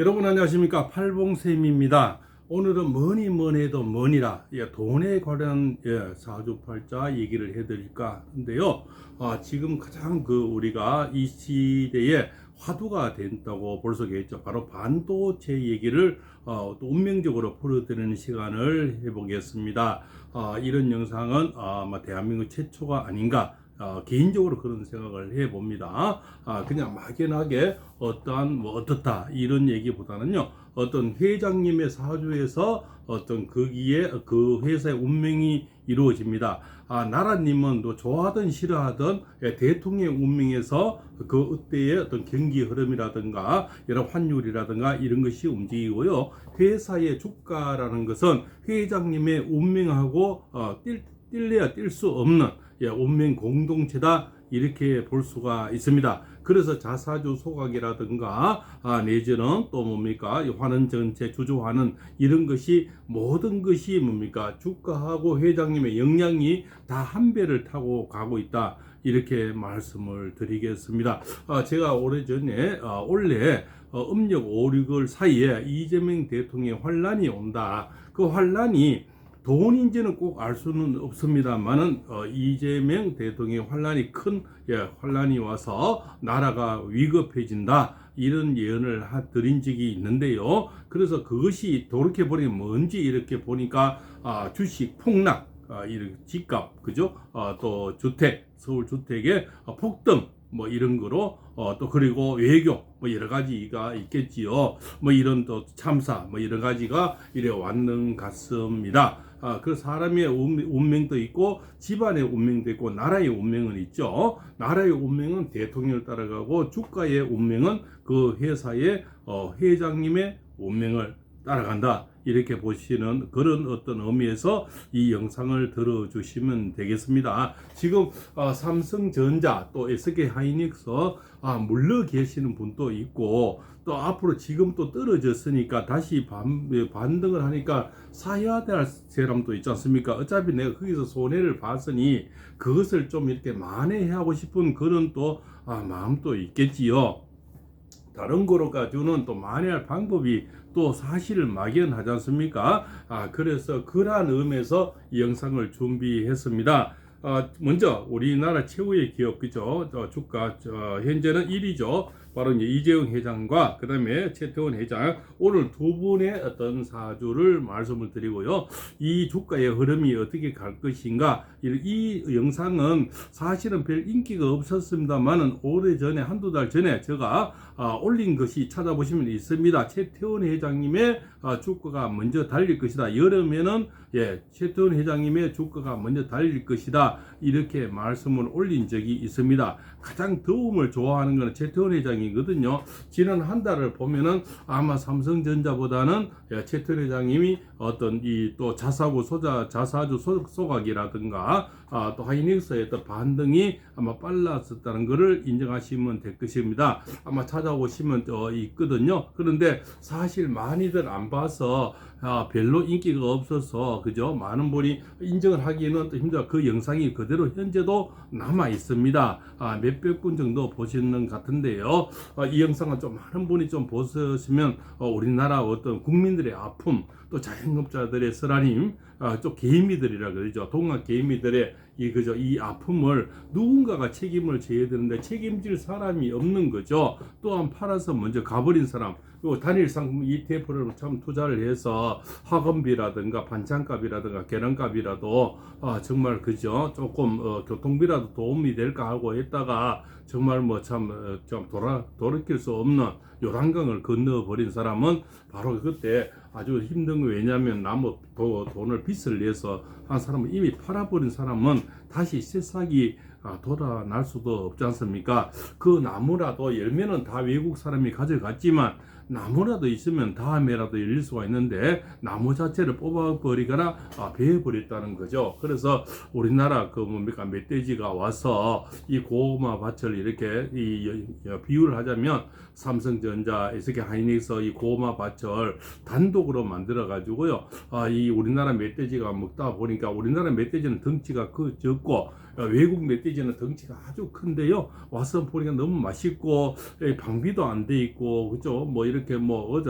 여러분 안녕하십니까, 팔봉쌤입니다. 오늘은 뭐니 해도 뭐니라 돈에 관한 사주팔자 얘기를 해드릴까 하는데요. 지금 가장 우리가 이 시대에 화두가 된다고 볼 수 있겠죠. 바로 반도체 얘기를 또 운명적으로 풀어드리는 시간을 해보겠습니다. 이런 영상은 아마 대한민국 최초가 아닌가, 개인적으로 그런 생각을 해봅니다. 그냥 막연하게 어떻다 이런 얘기보다는요, 어떤 회장님의 사주에서 어떤 거기에 그 회사의 운명이 이루어집니다. 나라님은 또 좋아하든 싫어하든 대통령의 운명에서 그 때의 어떤 경기 흐름이라든가 여러 환율이라든가 이런 것이 움직이고요. 회사의 주가라는 것은 회장님의 운명하고 뛸래야 뛸 수 없는 운명 공동체다, 이렇게 볼 수가 있습니다. 그래서 자사주 소각이라든가 내지는 또 뭡니까, 환원 전체 주조하는 이런 것이, 모든 것이 뭡니까, 주가하고 회장님의 영향이 다 한 배를 타고 가고 있다, 이렇게 말씀을 드리겠습니다. 제가 오래전에 원래 음력 5, 6월 사이에 이재명 대통령의 환란이 온다, 그 환란이 돈인지는 꼭 알 수는 없습니다만은 이재명 대통령의 환란이 큰 환란이 와서 나라가 위급해진다, 이런 예언을 드린 적이 있는데요. 그래서 그것이 돌이켜보니 뭔지 이렇게 보니까 주식 폭락, 이런 집값, 그죠? 또 주택, 서울 주택의 폭등, 뭐 이런 거로 또 그리고 외교 뭐 여러 가지가 있겠지요. 뭐 이런 또 참사 뭐 여러 가지가 이래 왔는 같습니다. 그 사람의 운명도 있고 집안의 운명도 있고 나라의 운명은 있죠. 나라의 운명은 대통령을 따라가고 주가의 운명은 그 회사의 회장님의 운명을 따라간다, 이렇게 보시는 그런 어떤 의미에서 이 영상을 들어주시면 되겠습니다. 지금 삼성전자 또 SK하이닉스 물러 계시는 분도 있고, 또 앞으로 지금 또 떨어졌으니까 다시 반등을 하니까 사야 될 사람도 있지 않습니까? 어차피 내가 거기서 손해를 봤으니 그것을 좀 이렇게 만회하고 싶은 그런 또 마음도 있겠지요. 다른 거로 가지고는 또 만회할 방법이 또 사실을 막연하지 않습니까? 그래서 그러한 의미에서 이 영상을 준비했습니다. 먼저 우리나라 최고의 기업, 그죠? 주가 현재는 1위죠. 바로 이제 이재용 회장과 그 다음에 최태원 회장, 오늘 두 분의 어떤 사주를 말씀을 드리고요. 이 주가의 흐름이 어떻게 갈 것인가, 이 영상은 사실은 별 인기가 없었습니다만은 오래전에 한두 달 전에 제가 올린 것이 찾아보시면 있습니다. 최태원 회장님의 주가가 먼저 달릴 것이다. 여름에는 최태원 회장님의 주가가 먼저 달릴 것이다, 이렇게 말씀을 올린 적이 있습니다. 가장 더움을 좋아하는 것은 최태원 회장이거든요. 지난 한 달을 보면은 아마 삼성전자보다는 최태원 회장님이 어떤 이 또 자사주 소각이라든가 또 하이닉스의 또 반등이 아마 빨랐었다는 것을 인정하시면 될 것입니다. 아마 찾아보시면 있거든요. 그런데 사실 많이들 안 봐서 별로 인기가 없어서, 그죠? 많은 분이 인정을 하기에는 또 힘들어. 그 영상이 그대로 현재도 남아 있습니다. 몇백 분 정도 보시는 것 같은데요. 이 영상을 좀 많은 분이 좀 보시면 우리나라 어떤 국민들의 아픔, 또 자영업자들의 쓰라림, 또 개미들이라 그러죠. 동학 개미들의 이 아픔을 누군가가 책임을 져야 되는데 책임질 사람이 없는 거죠. 또한 팔아서 먼저 가버린 사람, 그리고 단일 상품 ETF를 참 투자를 해서 학원비라든가 반찬값이라든가 계란값이라도 정말, 그죠, 조금 교통비라도 도움이 될까 하고 했다가 정말 뭐 좀 돌이킬 수 없는 요단강을 건너버린 사람은 바로 그때 아주 힘든 거. 왜냐하면 돈을 빚을 내서 한 사람은, 이미 팔아버린 사람은 다시 새싹이 돌아날 수도 없지 않습니까? 그 나무라도, 열매는 다 외국 사람이 가져갔지만 나무라도 있으면 다음에라도 열릴 수가 있는데 나무 자체를 뽑아버리거나 베어버렸다는 거죠. 그래서 우리나라 멧돼지가 와서 이 고구마 밭을 이렇게 비유를 하자면 삼성전자, SK하이닉스 이 고구마 밭을 단독으로 만들어 가지고요, 이 우리나라 멧돼지가 먹다 보니까, 우리나라 멧돼지는 덩치가 적고 외국 멧돼지는 덩치가 아주 큰데요. 와서 보니까 너무 맛있고 방비도 안 돼 있고 그죠? 뭐 이렇게 뭐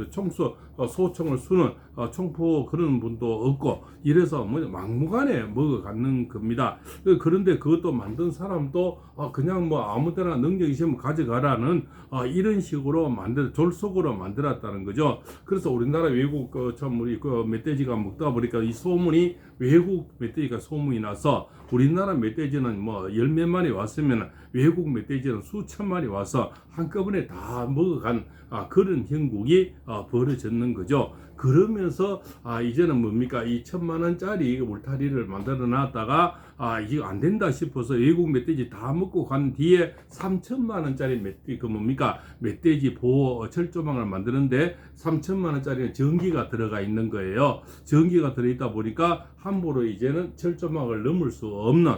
청소 소총을 쏘는 총포 그런 분도 없고 이래서 뭐 막무가내 먹어 갖는 겁니다. 그런데 그것도 만든 사람도 그냥 뭐 아무데나 능력 있으면 가져가라는 이런 식으로 졸속으로 만들었다는 거죠. 그래서 우리나라 외국 참 우리 멧돼지가 먹다 보니까 이 소문이 외국 멧돼지가 소문이 나서 우리나라 멧돼지는 뭐 10몇 마리 왔으면 외국 멧돼지는 수천 마리 와서 한꺼번에 다 먹어간 그런 형국이 벌어졌는 거죠. 그러면서 이제는 뭡니까, 이 1,000만 원짜리 울타리를 만들어 놨다가 이게 안 된다 싶어서 외국 멧돼지 다 먹고 간 뒤에 3,000만 원짜리 멧돼지 보호 철조망을 만드는데 3,000만 원짜리는 전기가 들어가 있는 거예요. 전기가 들어 있다 보니까 함부로 이제는 철조망을 넘을 수 없는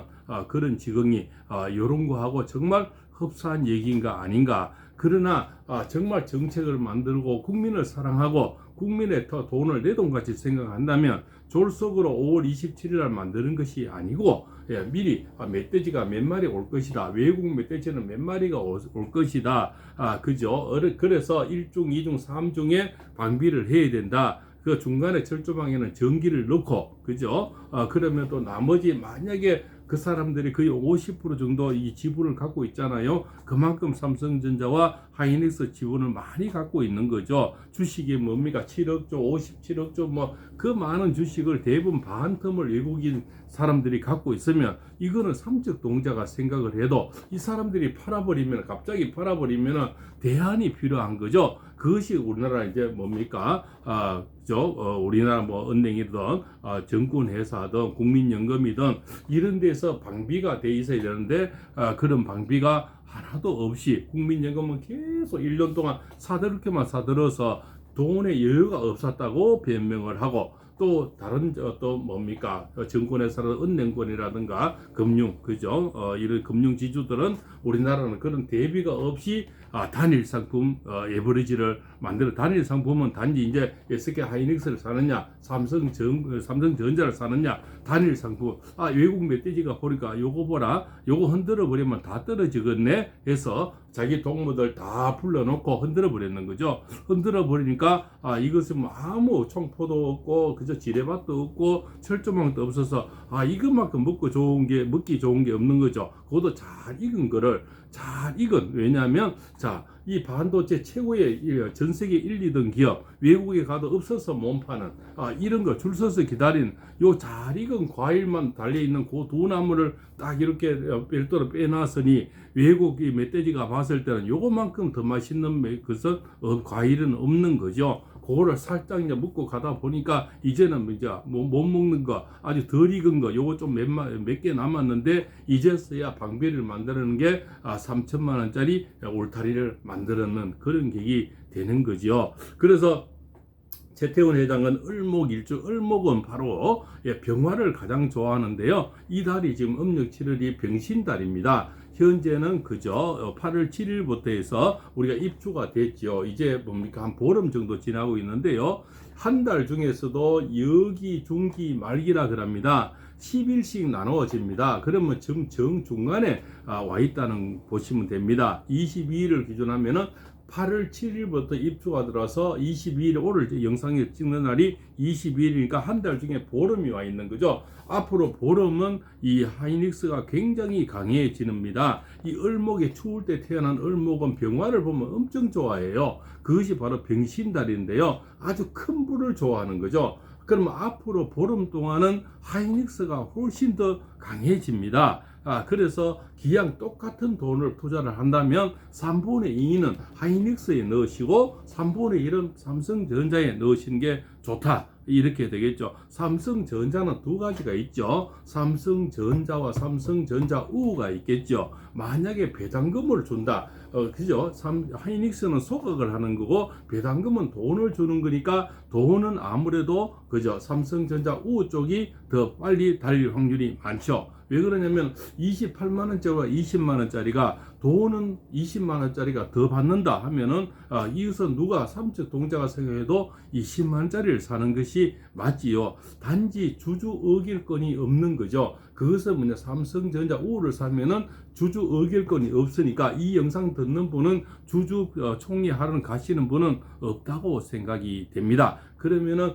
그런 지경이 이런 거하고 정말 흡사한 얘기인가 아닌가. 그러나 정말 정책을 만들고 국민을 사랑하고 국민의 돈을 내 돈같이 생각한다면 졸속으로 5월 27일 날 만드는 것이 아니고 미리 멧돼지가 몇 마리 올 것이다, 외국 멧돼지는 몇 마리가 올 것이다, 그죠? 그래서 1중, 2중, 3중에 방비를 해야 된다. 그 중간에 철조망에는 전기를 넣고, 그죠? 그러면 또 나머지 만약에 그 사람들이 거의 50% 정도 이 지분을 갖고 있잖아요. 그만큼 삼성전자와 하이닉스 지분을 많이 갖고 있는 거죠. 주식이 뭡니까? 7억조, 57억조, 뭐 그 많은 주식을 대부분 반틈을 외국인 사람들이 갖고 있으면 이거는 삼적 동자가 생각을 해도 이 사람들이 갑자기 팔아버리면 대안이 필요한 거죠. 그것이 우리나라 이제 뭡니까? 우리나라 뭐 은행이든 정권회사든 국민연금이든 이런 데서 방비가 돼 있어야 되는데 그런 방비가 하나도 없이 국민연금은 계속 1년 동안 사들게만 사들어서 돈의 여유가 없었다고 변명을 하고, 또 다른 뭡니까, 정권회사는 은행권이라든가 금융, 그죠? 이런 금융 지주들은 우리나라는 그런 대비가 없이 단일 상품 에버리지를 만들어. 단일 상품은 단지 이제 SK 하이닉스를 사느냐, 삼성전자를 사느냐, 단일 상품. 외국 멧돼지가 보니까 요거 보라, 요거 흔들어 버리면 다 떨어지겠네 해서 자기 동무들 다 불러놓고 흔들어 버렸는 거죠. 흔들어 버리니까 이것은 뭐 아무 총포도 없고 그저 지뢰밭도 없고 철조망도 없어서 이것만큼 먹기 좋은 게 없는 거죠. 그것도 잘 익은 거를 왜냐하면 이 반도체 최고의 전 세계 1, 2등 기업, 외국에 가도 없어서 못 파는 이런 거 줄 서서 기다린 요 잘 익은 과일만 달려있는 그 두 나무를 딱 이렇게 별도로 빼놨으니 외국 이 멧돼지가 봤을 때는 요거만큼 더 맛있는 것은 과일은 없는 거죠. 그거를 살짝 이제 먹고 가다 보니까 이제는 이제 못 먹는 거, 아주 덜 익은 거, 요거 좀 몇 개 남았는데 이제서야 방비를 만드는 게 3,000만 원짜리 울타리를 만들었는 그런 계기 되는 거죠. 그래서 최태원 회장은 을목은 바로 병화를 가장 좋아하는데요. 이 달이 지금 음력 7월이 병신달입니다. 현재는 그저 8월 7일부터 해서 우리가 입주가 됐죠. 이제 뭡니까, 한 보름 정도 지나고 있는데요. 한 달 중에서도 여기, 중기, 말기라 그럽니다. 10일씩 나누어집니다. 그러면 정중간에 와 있다는 보시면 됩니다. 22일을 기준하면은 8월 7일부터 입주가 들어서 22일, 오늘 영상을 찍는 날이 22일이니까 한 달 중에 보름이 와 있는 거죠. 앞으로 보름은 이 하이닉스가 굉장히 강해집니다. 이 을목에 추울 때 태어난 을목은 병화를 보면 엄청 좋아해요. 그것이 바로 병신달인데요. 아주 큰 불을 좋아하는 거죠. 그러면 앞으로 보름 동안은 하이닉스가 훨씬 더 강해집니다. 그래서 기왕 똑같은 돈을 투자를 한다면 3분의 2는 하이닉스에 넣으시고 3분의 1은 삼성전자에 넣으시는 게 좋다, 이렇게 되겠죠. 삼성전자는 두 가지가 있죠. 삼성전자와 삼성전자 우가 있겠죠. 만약에 배당금을 준다, 그죠? 하이닉스는 소각을 하는 거고 배당금은 돈을 주는 거니까 돈은 아무래도 그죠, 삼성전자 우 쪽이 더 빨리 달릴 확률이 많죠. 왜 그러냐면 28만 원짜리와 20만 원짜리가 돈은 20만 원짜리가 더 받는다 하면은 이것은 누가 삼적 동자가 생각해도 20만 원짜리를 사는 것이 맞지요. 단지 주주 의결권이 없는 거죠. 그것은 뭐냐, 삼성전자 우를 사면은 주주 의결권이 없으니까 이 영상 듣는 분은 주주 총리 하러 가시는 분은 없다고 생각이 됩니다. 그러면은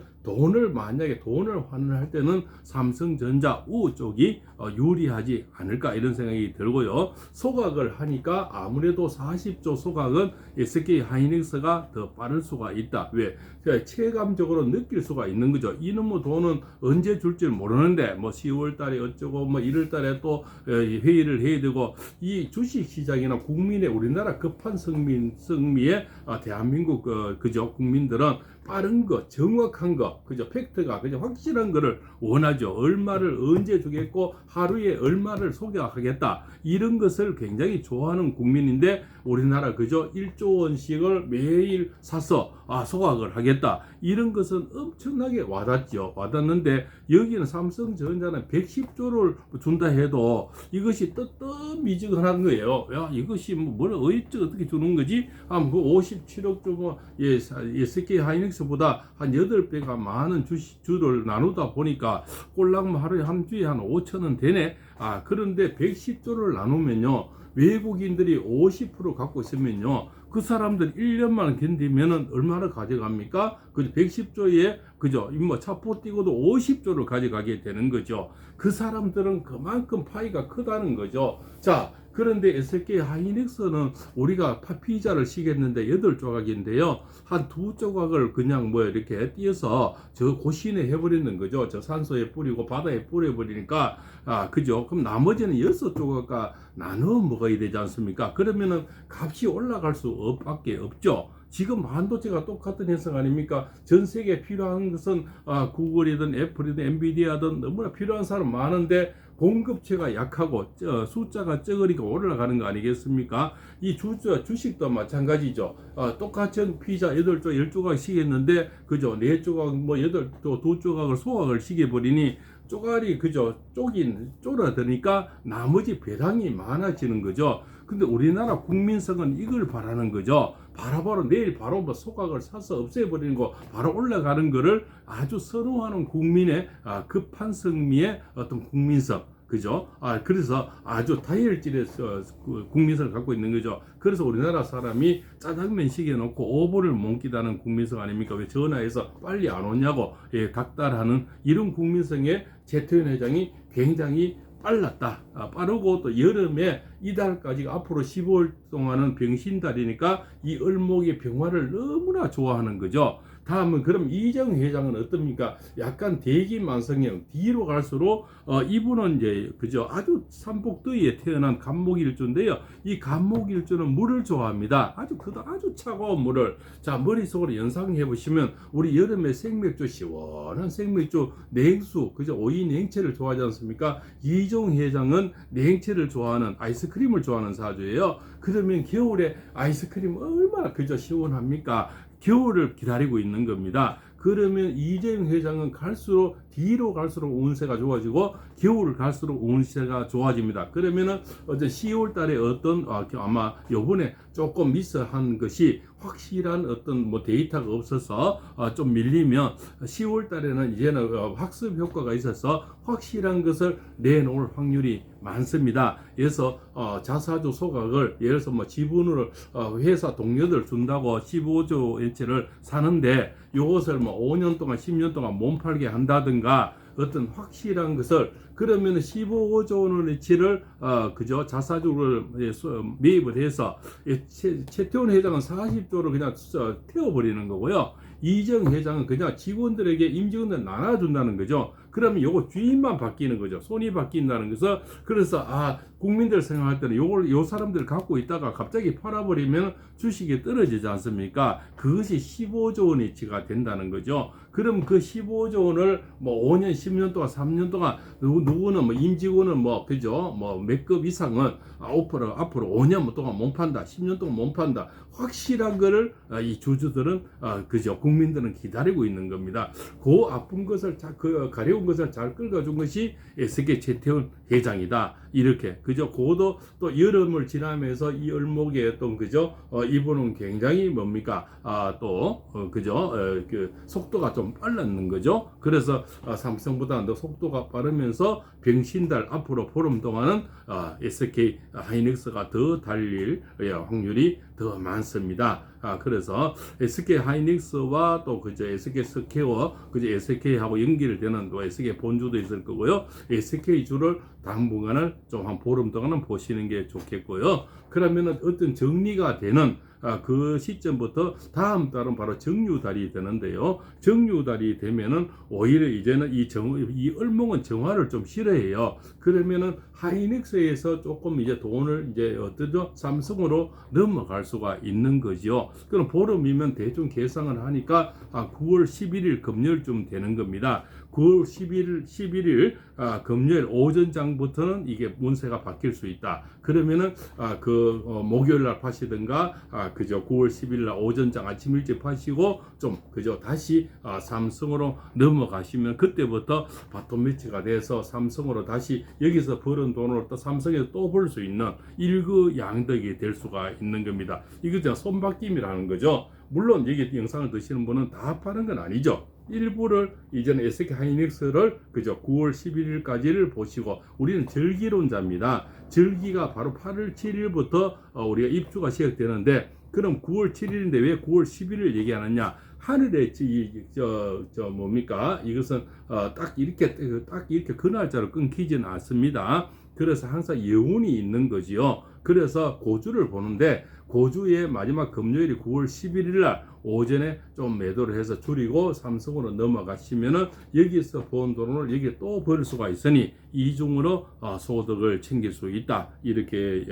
만약에 돈을 환원할 때는 삼성전자 우 쪽이 유리하지 않을까 이런 생각이 들고요. 소각을 하니까 아무래도 40조 소각은 SK 하이닉스가 더 빠를 수가 있다. 왜? 체감적으로 느낄 수가 있는 거죠. 이놈의 돈은 언제 줄지 모르는데 뭐 10월 달에 어쩌고 뭐 1월 달에 또 회의를 해야 되고, 이 주식 시장이나 국민의 우리나라 급한 성미에 대한민국 그죠 국민들은 빠른 거, 정확한 거, 그죠 팩트가 그죠 확실한 거를 원하죠. 얼마를 언제 주겠고 하루에 얼마를 소개하겠다, 이런 것을 굉장히 좋아하는 국민인데, 우리나라 그죠 1조 원씩을 매일 사서 소각을 하겠다, 이런 것은 엄청나게 와닿죠. 와닿는데 여기는 삼성전자는 110조를 준다 해도 이것이 뜨뜻미지근한 거예요. 야, 이것이 뭘 어떻게 주는 거지? 그 57억 조 SK 하이닉스보다 한 8배가 많은 주를 나누다 보니까 꼴랑 하루에 한 주에 한 5천원 되네. 그런데 110조를 나누면요, 외국인들이 50% 갖고 있으면요, 그 사람들 1년만 견디면은 얼마나 가져갑니까? 그 110조에 그죠? 뭐 차포 띄고도 50조를 가져가게 되는 거죠. 그 사람들은 그만큼 파이가 크다는 거죠. 자, 그런데 SK 하이닉스는 우리가 피자를 시켰는데 8조각인데요. 한 2조각을 그냥 뭐 이렇게 띄어서 저 고시내 해버리는 거죠. 저 산소에 뿌리고 바다에 뿌려버리니까, 그죠? 그럼 나머지는 6조각과 나눠 먹어야 되지 않습니까? 그러면은 값이 올라갈 수밖에 없죠. 지금 반도체가 똑같은 현상 아닙니까? 전 세계에 필요한 것은 구글이든 애플이든 엔비디아든 너무나 필요한 사람 많은데 공급체가 약하고 숫자가 적으니까 올라가는 거 아니겠습니까? 이 주식도 마찬가지죠. 똑같은 피자 8조 10조각 시켰는데 그죠 4조각 뭐 2조각을 소각을 시켜버리니 쪼가리 그죠 쫄아드니까 나머지 배당이 많아지는 거죠. 근데 우리나라 국민성은 이걸 바라는 거죠. 바로 내일 바로 뭐 소각을 사서 없애버리는 거, 바로 올라가는 거를 아주 선호하는 국민의 급한 성미의 어떤 국민성, 그죠? 그래서 아주 다혈질의 국민성을 갖고 있는 거죠. 그래서 우리나라 사람이 짜장면 시켜놓고 5분을 못 기다리는 국민성 아닙니까? 왜 전화해서 빨리 안 오냐고 닥달하는 이런 국민성에 재태현 회장이 굉장히 빨랐다. 빠르고 또 여름에 이달까지 앞으로 15일 동안은 병신달이니까 이 을목의 병화를 너무나 좋아하는 거죠. 다음은 그럼 이정 회장은 어떻습니까? 약간 대기만성형, 뒤로 갈수록 이분은 이제 그죠 아주 삼복더위에 태어난 간목일주인데요. 이 간목일주는 물을 좋아합니다. 아주 차가운 물을. 자, 머릿속으로 연상해 보시면 우리 여름에 생맥주, 시원한 생맥주, 냉수, 그죠 오이 냉채를 좋아하지 않습니까? 이정 회장은 냉채를 좋아하는, 아이스크림을 좋아하는 사주예요. 그러면 겨울에 아이스크림 얼마나 그죠 시원합니까? 겨울을 기다리고 있는 겁니다. 그러면 이재용 회장은 뒤로 갈수록 운세가 좋아지고 겨울을 갈수록 운세가 좋아집니다. 그러면은 어제 10월 달에 아마 요번에 조금 미스한 것이 확실한 어떤 뭐 데이터가 없어서 좀 밀리면 10월 달에는 이제는 학습 효과가 있어서 확실한 것을 내놓을 확률이 많습니다. 그래서 자사주 소각을 예를 들어서 뭐 지분을 회사 동료들 준다고 15조 엔치를 사는데 이것을 뭐 5년 동안 10년 동안 못 팔게 한다든가 어떤 확실한 것을, 그러면 15조 원어치를 그죠 자사주를 매입을 해서 최태원 회장은 40조를 그냥 태워버리는 거고요. 이정 회장은 그냥 직원들에게 임직원들 나눠준다는 거죠. 그러면 요거 주인만 바뀌는 거죠. 손이 바뀐다는 것은, 그래서 국민들 생각할 때는 요 사람들 갖고 있다가 갑자기 팔아버리면 주식이 떨어지지 않습니까? 그것이 15조 원어치가 된다는 거죠. 그럼 그 15조 원을 뭐 5년, 10년 동안, 3년 동안 누구는 뭐 임직원은 뭐 그죠? 뭐 몇 급 이상은 앞으로 5년 동안 못 판다, 10년 동안 못 판다. 확실한 거를 이 주주들은 그죠? 국민들은 기다리고 있는 겁니다. 그 아픈 것을 그 가려운 것을 잘 끌어준 것이 SK 최태원 회장이다. 이렇게 그죠. 그것도 또 여름을 지나면서 이 얼목에 또 그죠. 이분은 굉장히 뭡니까 그죠. 그 속도가 좀 빨랐는 거죠. 그래서 삼성보다 더 속도가 빠르면서 병신달 앞으로 보름 동안은 SK 하이닉스가 더 달릴 확률이 더 많습니다. 그래서 SK 하이닉스와 또 그저 SK 스퀘어 그저 SK하고 연결되는 또 SK 본주도 있을 거고요. SK 주를 당분간은 좀 한 보름 동안은 보시는 게 좋겠고요. 그러면은 어떤 정리가 되는 그 시점부터 다음 달은 바로 정유달이 되는데요. 정유달이 되면은 오히려 이제는 이 을목은 정화를 좀 싫어해요. 그러면은 하이닉스에서 조금 이제 돈을 이제 어떠죠? 삼성으로 넘어갈 수가 있는 거죠. 그럼 보름이면 대충 계산을 하니까 9월 11일 금요일쯤 되는 겁니다. 9월 11일 금요일 오전장부터는 이게 문세가 바뀔 수 있다. 그러면은 목요일 날 파시든가 그저 9월 10일 날 오전장 아침 일찍 파시고 좀 그저 다시 삼성으로 넘어가시면 그때부터 바톤 매치가 돼서 삼성으로 다시 여기서 벌은 돈을 또 삼성에서 또 벌 수 있는 일거양득이 될 수가 있는 겁니다. 이거 그냥 손바뀜이라는 거죠. 물론 여기 영상을 드시는 분은 다 파는 건 아니죠. 일부를 이제는 SK 하이닉스를 그저 9월 11일까지를 보시고 우리는 절기론자입니다. 절기가 바로 8월 7일부터 우리가 입주가 시작되는데 그럼 9월 7일인데 왜 9월 11일 얘기하느냐? 하늘에 뭡니까? 이것은 딱 이렇게 그 날짜로 끊기지는 않습니다. 그래서 항상 여운이 있는 거지요. 그래서 고주를 보는데 고주의 마지막 금요일이 9월 11일 날 오전에 좀 매도를 해서 줄이고 삼성으로 넘어가시면은 여기서 번 돈을 여기 또 벌 수가 있으니 이중으로 소득을 챙길 수 있다. 이렇게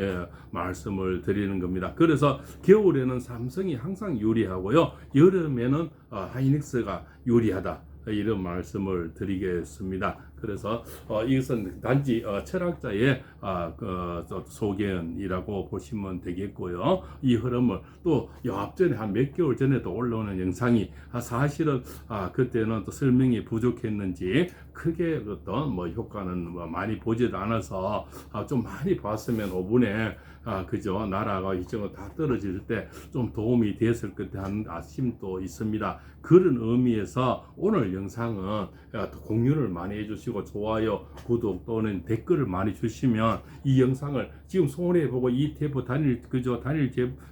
말씀을 드리는 겁니다. 그래서 겨울에는 삼성이 항상 유리하고요. 여름에는 하이닉스가 유리하다. 이런 말씀을 드리겠습니다. 그래서 이것은 단지 철학자의 소견이라고 보시면 되겠고요. 이 흐름을 또 앞전에 한 몇 개월 전에도 올라오는 영상이 사실은 그때는 또 설명이 부족했는지 크게 어떤 효과는 많이 보지도 않아서 좀 많이 봤으면 5분에 그죠. 나라가 이쪽으로 다 떨어질 때 좀 도움이 됐을 것 같은 아쉬움도 있습니다. 그런 의미에서 오늘 영상은 공유를 많이 해주시고 좋아요, 구독 또는 댓글을 많이 주시면 이 영상을 지금 손해보고 ETF 단일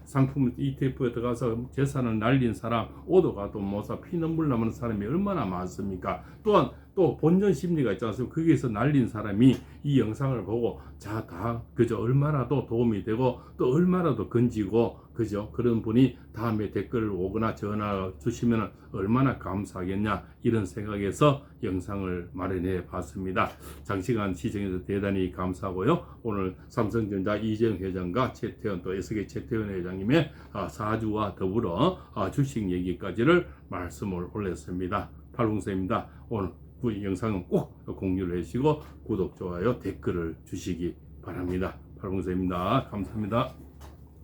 상품 ETF에 들어가서 재산을 날린 사람, 오도 가도 못사 피눈물 나는 사람이 얼마나 많습니까? 또한 또 본전 심리가 있지 않습니까? 거기에서 날린 사람이 이 영상을 보고 다 그저 얼마나 더 도움이 되고 또 얼마나 더 건지고 그죠? 그런 분이 다음에 댓글을 오거나 전화 주시면 얼마나 감사하겠냐 이런 생각에서 영상을 마련해 봤습니다. 장시간 시청해서 대단히 감사하고요. 오늘 삼성전자 이재용 회장과 최태원 또 SK 최태원 회장님의 사주와 더불어 주식 얘기까지를 말씀을 올렸습니다. 팔봉쌤입니다. 오늘 이 영상은 꼭 공유를 해주시고 구독, 좋아요, 댓글을 주시기 바랍니다. 팔봉쌤입니다. 감사합니다.